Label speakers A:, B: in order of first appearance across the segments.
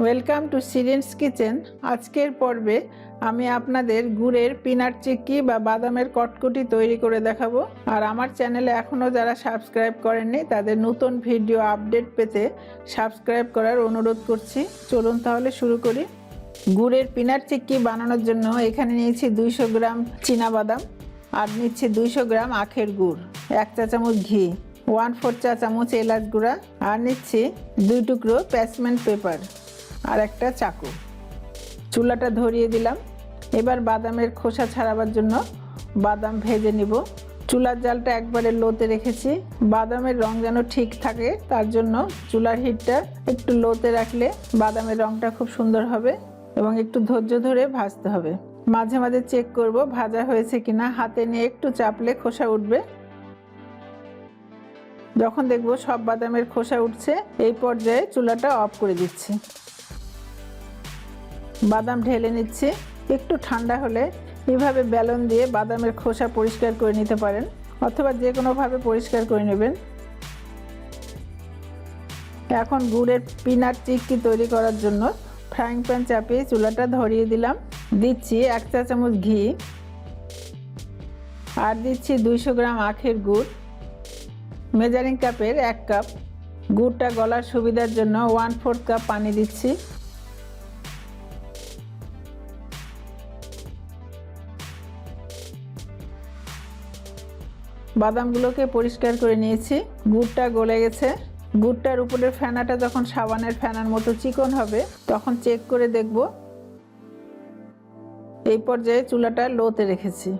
A: Welcome to সিরিনস kitchen. আজকের পর্বে আমি আপনাদের গুড়ের পিনাট চিক্কি বা বাদামের কটকটি তৈরি করে দেখাবো। আর আমার চ্যানেলে এখনও যারা সাবস্ক্রাইব করেননি তাদের নতুন ভিডিও আপডেট পেতে সাবস্ক্রাইব করার অনুরোধ করছি। চলুন তাহলে শুরু করি। গুড়ের পিনাট চিক্কি বানানোর জন্য এখানে নিয়েছি 200 গ্রাম চীনাবাদাম, আর নিচ্ছি 200 গ্রাম আখের গুড়, 1 চা চামচ ঘি, 1/4 চা চামচ এলাচ গুঁড়া, আর নিচ্ছি 2 টুকরো প্যাসমেন্ট পেপার আর একটা চাকু। চুলাটা ধরিয়ে দিলাম। এবার বাদামের খোসা ছাড়াবার জন্য বাদাম ভেজে নিব। চুলার জালটা একবারে লোতে রেখেছি। বাদামের রং যেন ঠিক থাকে তার জন্য চুলার হিটটা একটু লোতে রাখলে বাদামের রংটা খুব সুন্দর হবে এবং একটু ধৈর্য ধরে ভাজতে হবে। মাঝে মাঝে চেক করব ভাজা হয়েছে কিনা। হাতে নিয়ে একটু চাপলে খোসা উঠবে। যখন দেখব সব বাদামের খোসা উঠছে, এই পর্যায়ে চুলাটা অফ করে দিচ্ছি। বাদাম ঢেলে নিচ্ছি। একটু ঠান্ডা হলে এইভাবে বেলন দিয়ে বাদামের খোসা পরিষ্কার করে নিতে পারেন, অথবা যে কোনোভাবে পরিষ্কার করে নেবেন। এখন গুড়ের পিনাট চিক্কি তৈরি করার জন্য ফ্রাইং প্যান চাপিয়ে চুলাটা ধরিয়ে দিলাম। দিচ্ছি 1 চা চামচ ঘি, আর দিচ্ছি 200 গ্রাম আখের গুড়। মেজারিং কাপের 1 কাপ। গুড়টা গলার সুবিধার জন্য 1/4 কাপ পানি দিচ্ছি। বাদামগুলোকে পরিষ্কার করে নিয়েছি। গুড়টা গলে গেছে। গুড়টার উপরের ফেনাটা যখন সাবানের ফেনার মতো চিকন হবে তখন চেক করে দেখব। এই পর্যায়ে চুলাটা লোতে রেখেছি।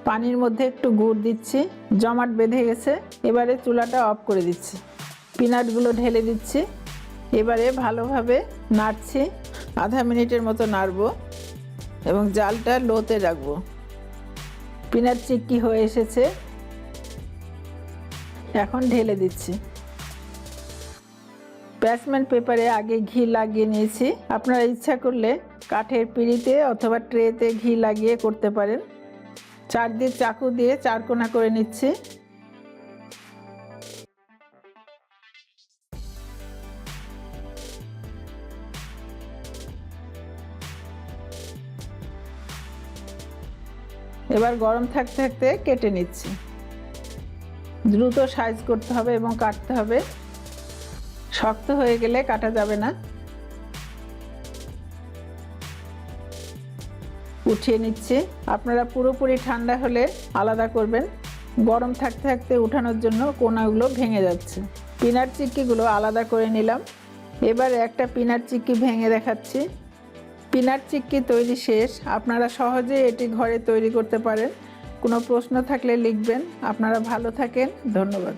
A: পানির মধ্যে একটু গুড় দিচ্ছি, জমাট বেঁধে গেছে। এবারে চুলাটা অফ করে দিচ্ছি। পিনাটগুলো ঢেলে দিচ্ছি। এবারে ভালোভাবে নাড়ছি। আধা মিনিটের মতো নাড়ব এবং জালটা লোতে রাখবো। পিনাট চিক্কি হয়ে এসেছে। এখন ঢেলে দিচ্ছি। প্যাসমেন্ট পেপারে আগে ঘি লাগিয়ে নিয়েছি। আপনারা ইচ্ছা করলে কাঠের পিঁড়িতে অথবা ট্রেতে ঘি লাগিয়ে করতে পারেন। চারদিক চাকু দিয়ে চারকোনা করে নিচ্ছি। এবার গরম থাকতে থাকতে কেটে নিচ্ছি। দ্রুত সাইজ করতে হবে এবং কাটতে হবে। শক্ত হয়ে গেলে কাটা যাবে না। উঠিয়ে নিচ্ছি। আপনারা পুরোপুরি ঠান্ডা হলে আলাদা করবেন। গরম থাকতে থাকতে উঠানোর জন্য কোনাগুলো ভেঙে যাচ্ছে। পিনাট চিক্কিগুলো আলাদা করে নিলাম। এবারে একটা পিনাট চিক্কি ভেঙে দেখাচ্ছি। পিনাট চিক্কি তৈরি শেষ। আপনারা সহজে এটি ঘরে তৈরি করতে পারেন। কোনো প্রশ্ন থাকলে লিখবেন। আপনারা ভালো থাকেন। ধন্যবাদ।